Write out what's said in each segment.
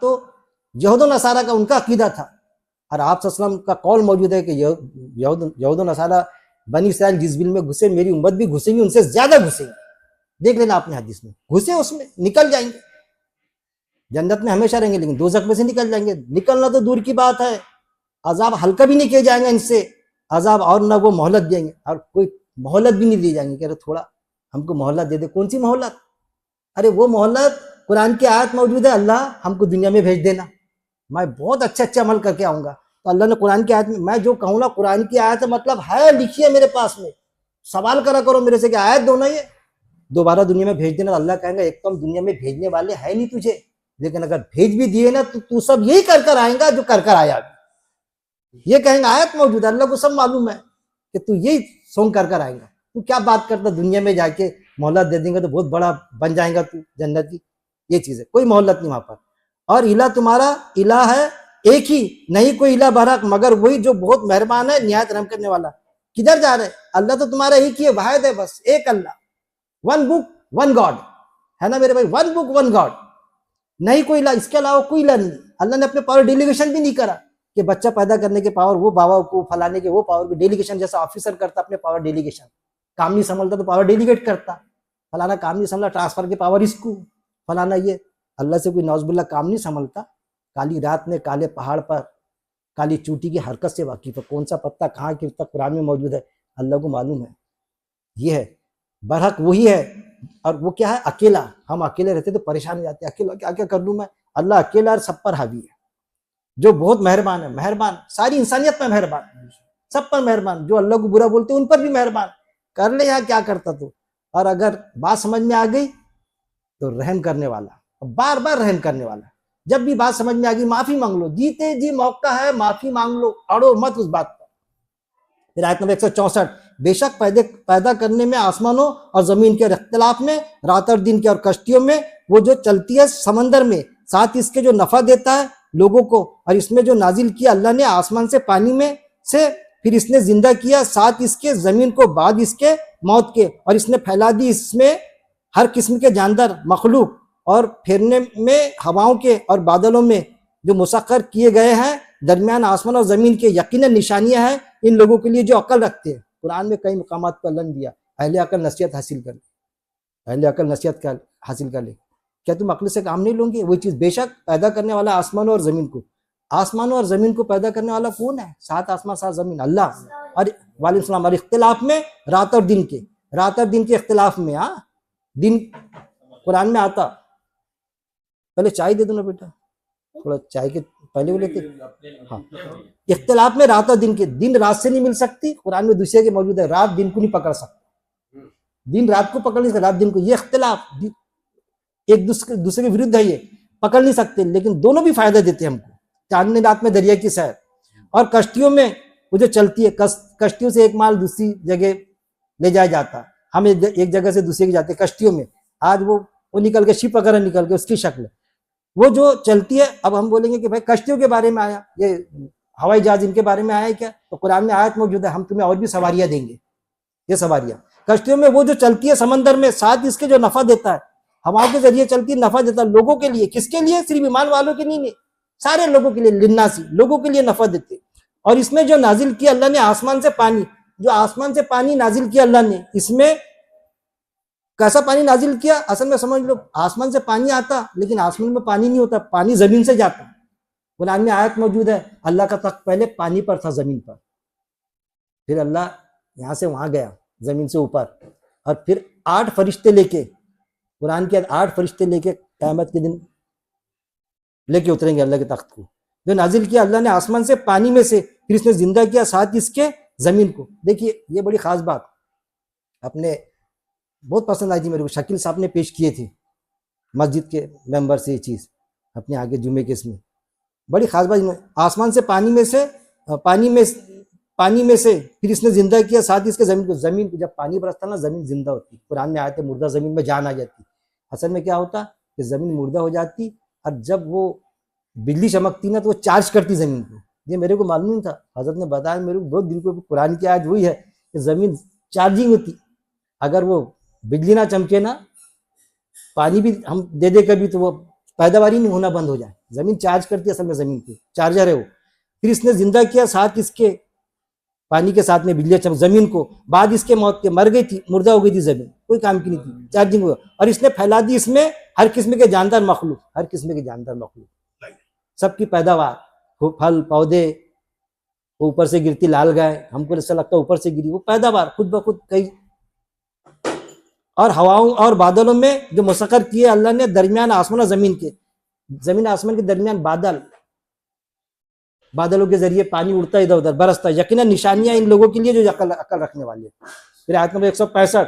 तो यहूद व नसारा का उनका अकीदा था, और आप सल्लल्लाहु अलैहि वसल्लम का कौल मौजूद है कि यहूद व नसारा बनी इस्राइल जिस बिल में घुसे मेरी उम्मत भी घुसेंगी, उनसे ज्यादा घुसेंगी। देख लेना आपने हदीस में, घुसे उसमें निकल जाएंगे, जन्नत में हमेशा रहेंगे लेकिन दोजख में से निकल जाएंगे। निकलना तो दूर की बात है, अजाब हल्का भी नहीं किया जाएगा इनसे अजाब, और ना वो मोहलत देंगे, और कोई मोहलत भी नहीं दी जाएंगे कि अरे थोड़ा हमको मोहलत दे दे। कौन सी मोहलत? अरे वो मोहलत कुरान की आयत मौजूद है, अल्लाह हमको दुनिया में भेज देना, मैं बहुत अच्छे अमल करके आऊंगा। तो अल्लाह ने कुरान की आयत में, मैं जो कहूँ ना कुरान की आयत मतलब है, लिखी है मेरे पास में, सवाल करा करो मेरे से कि आयत दो ना ये दोबारा दुनिया में भेज देना। अल्लाह कहेंगे एक तो हम दुनिया में भेजने वाले है नहीं तुझे, लेकिन अगर भेज भी दिए ना तो तू सब यही कर कर आएगा जो कर कर आया। ये कहेंगे आयत मौजूद है, अल्लाह को सब मालूम है कि तू यही सोंग कर कर आएगा। तू क्या बात करता, दुनिया में जाके मोहलत दे देंगे तो बहुत बड़ा बन जाएगा तू जन्नत की। ये चीज है, कोई मोहलत नहीं वहां पर। और इला तुम्हारा इला है एक ही, नहीं कोई इला बरक मगर वही जो बहुत मेहरबान है, निहायत रहम करने वाला। किधर जा रहे? अल्लाह तो तुम्हारा एक ही है, वाहिद है, बस एक अल्लाह, वन बुक वन गॉड, है ना मेरे भाई, वन बुक वन गॉड, नहीं कोई इला, इसके अलावा कोई इला नहीं। अल्लाह ने अपने पावर डेलीगेशन भी नहीं करा कि बच्चा पैदा करने के पावर वो बाबा को, फलाने के वो पावर की डेलीगेशन, जैसा ऑफिसर करता अपने पावर डेलीगेशन, काम नहीं संभलता तो पावर डेलीगेट करता, फलाना काम नहीं संभला ट्रांसफर की पावर इसको, फलाना ये। अल्लाह से कोई नौजुबिल्ला काम नहीं संभलता। काली रात में काले पहाड़ पर काली चूटी की हरकत से वाकिफ है, कौन सा पत्ता कहाँ की तक कुरान में मौजूद है अल्लाह को मालूम है। ये है बरहक वही है, और वो क्या है अकेला। हम अकेले रहते तो परेशान हो जाते, अकेला क्या क्या कर लूँ मैं। अल्लाह अकेला और सब पर हावी है, जो बहुत मेहरबान है, मेहरबान सारी इंसानियत में मेहरबान, सब पर मेहरबान। जो अल्लाह को बुरा बोलते उन पर भी मेहरबान, कर ले यहाँ क्या करता तू। और अगर बात समझ में आ गई तो रहम करने वाला, बार बार रहम करने वाला। जब भी बात समझ में आ गई माफी मांग लो, जीते जी मौका है, माफी मांग लो, अड़ो मत उस बात पर। फिर आयत नंबर 164, बेशक पैदा करने में आसमानों और जमीन के इख्तिलाफ में, रात और दिन के और कश्तियों में, वो जो चलती है समंदर में, साथ इसके जो नफा देता है लोगों को, और इसमें जो नाजिल किया अल्लाह ने आसमान से पानी में से, फिर इसने जिंदा किया साथ इसके जमीन को बाद इसके मौत के, और इसने फैला दी इसमें हर किस्म के जानदार मखलूक, और फेरने में हवाओं के और बादलों में जो मुसख्खर किए गए हैं दरमियान आसमान और जमीन के, यकीनन निशानियां हैं इन लोगों के लिए जो अकल रखते हैं। कुरान में कई मुकामात पर अल्लाह ने दिया, अहले अकल नसीहत हासिल कर ले, अहले अकल नसीहत हासिल कर ले। क्या तुम अक्ल से काम नहीं लोगे? वही चीज, बेशक पैदा करने वाला आसमानों और जमीन को, आसमानों और जमीन को पैदा करने वाला कौन है? सात आसमान सात जमीन, अल्लाह। और वालेकुम सलाम। और इख्तिलाफ में रात और दिन के, रात और दिन के इख्तिलाफ में, दिन कुरान में आता। पहले चाय दे दो ना बेटा, थोड़ा चाय के पहले वो लेते। हाँ, इख्तिलाफ में रात और दिन के, दिन रात से नहीं मिल सकती, कुरान में दूसरे के मौजूद है, रात दिन को नहीं पकड़ सकता, दिन रात को पकड़ नहीं सकता, रात दिन को। ये इख्तिलाफ एक दूसरे के विरुद्ध है, ये पकड़ नहीं सकते, लेकिन दोनों भी फायदा देते हैं हमको। चांदनी रात में दरिया की सैर, और कश्तियों में वो जो चलती है, कश्तियों से एक माल दूसरी जगह ले जाया जाता, हम एक जगह से दूसरी जगह जाते कश्तियों में। आज वो निकल के शिप वगैरह निकल के उसकी शक्ल वो जो चलती है। अब हम बोलेंगे कि भाई कश्तियों के बारे में आया, ये हवाई जहाज इनके बारे में आया है क्या? तो कुरान में आयत मौजूद है, हम तुम्हें और भी सवारियां देंगे। ये सवारियां कश्तियों में वो जो चलती है समंदर में, साथ इसके जो नफा देता है, हवाओं के जरिए चलती है, नफा देता है लोगों के लिए। किसके लिए? सिर्फ ईमान वालों के नहीं, सारे लोगों के लिए, लिन्नासी लोगों के लिए नफा देते। और इसमें जो नाजिल किया अल्लाह ने आसमान से पानी, जो आसमान से पानी नाजिल किया अल्लाह ने, इसमें कैसा पानी नाजिल किया? असल में समझ लो, आसमान से पानी आता लेकिन आसमान में पानी नहीं होता, पानी जमीन से जाता। कुरान में आयत मौजूद है, अल्लाह का तख्त पहले पानी पर था, जमीन पर, फिर अल्लाह यहां से वहां गया जमीन से ऊपर, और फिर 8 फरिश्ते लेके, कुरान के 8 फरिश्ते लेके क़यामत के दिन लेके उतरेंगे अल्लाह के तख्त को। जो नाजिल किया अल्लाह ने आसमान से पानी में से, फिर इसने जिंदा किया साथ इसके जमीन को। देखिए ये बड़ी खास बात अपने बहुत पसंद आई थी मेरे को, शकील साहब ने पेश किए थे मस्जिद के मेंबर से, ये चीज़ अपने आगे जुमे के इसमें बड़ी खास बात। आसमान से पानी में से फिर इसने जिंदा किया साथ इसके जमीन को। जमीन को जब पानी बरसता ना, जमीन जिंदा होती। कुरान में आयत है मुर्दा जमीन में जान आ जाती। असल में क्या होता कि जमीन मुर्दा हो जाती, और जब वो बिजली चमकती ना तो वो चार्ज करती जमीन को। ये मेरे को मालूम नहीं था, हजरत ने बताया मेरे को बहुत दिन को। कुरान की आयत वही है कि जमीन चार्जिंग होती, अगर वो बिजली ना चमके ना, पानी भी हम दे दे कभी तो वो पैदावारी नहीं होना बंद हो जाए। जमीन चार्ज करती है असल में, जमीन को चार्जर है वो। फिर इसने जिंदा किया साथ इसके पानी के साथ में बिजली जमीन को, बाद इसके मौत के मर गई थी, मुर्दा हो गई थी जमीन, कोई काम की नहीं थी, चार्जिंग हुआ, और इसने फैला दी इसमें हर किस्म के जानदार मखलूक, हर किस्म के जानदार मखलूक, सबकी पैदावार, फल पौधे, ऊपर से गिरती लाल गाय, हमको ऐसा लगता है ऊपर से गिरी, वो पैदावार खुद ब खुद कई, और हवाओं और बादलों में जो मुसक्कर किए अल्लाह ने दरमियान आसमान और जमीन के, जमीन आसमान के दरमियान बादल, बादलों के जरिए पानी उड़ता है इधर उधर बरसता है, यकीनन निशानियां इन लोगों के लिए जो अकल रखने वाले। फिर आयत नंबर 165,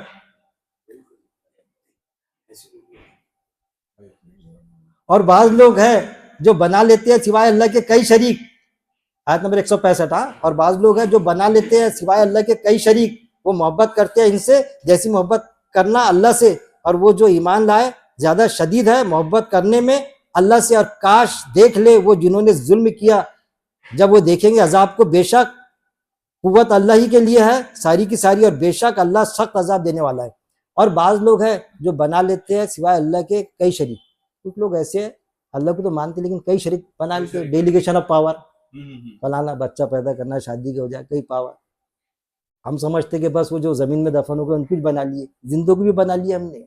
और बाज लोग हैं जो बना लेते हैं सिवाय अल्लाह के कई शरीक, आयत नंबर 165, और बाज लोग हैं जो बना लेते हैं सिवाय अल्लाह के कई शरीक, वो मोहब्बत करते हैं इनसे जैसी मोहब्बत करना अल्लाह से, और वो जो ईमान लाए ज्यादा शदीद है मोहब्बत करने में अल्लाह से, और काश देख ले वो जिन्होंने जुल्म किया जब वो देखेंगे अजाब को, बेशक कुव्वत अल्लाह ही के लिए है सारी की सारी, और बेशक अल्लाह सख्त अजाब देने वाला है। और बाज लोग हैं जो बना लेते हैं सिवाय अल्लाह के कई शरीक, कुछ लोग ऐसे हैं अल्लाह को तो मानते लेकिन कई शरीक बना लेते, डेलीगेशन ऑफ पावर, फलाना बच्चा पैदा करना, शादी के हो जाए, कई पावर। हम समझते कि बस वो जो जमीन में दफन हो गए उनको भी बना लिए, जिंदों को भी बना लिए हमने,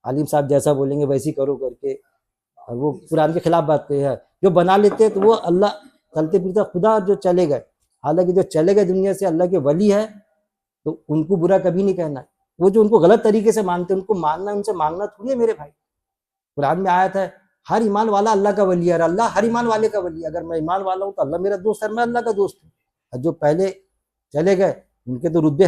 आलिम साहब जैसा बोलेंगे वैसे ही करो करके, और वो कुरान के खिलाफ बात है। जो बना लेते हैं तो वो अल्लाह चलते फिरते खुदा जो चले गए, हालांकि जो चले गए दुनिया से अल्लाह के वली है तो उनको बुरा कभी नहीं कहना। वो जो उनको गलत तरीके से मानते हैं उनको मानना, उनसे मांगना थोड़ी है मेरे भाई। कुरान में आयत है हर ईमान वाला अल्लाह का वली है, और अल्लाह हर ईमान वाले का वली है। अगर मैं ईमान वाला हूँ तो अल्लाह मेरा दोस्त है, मैं अल्लाह का दोस्त हूँ। और जो पहले चले गए उनके तो रुतबे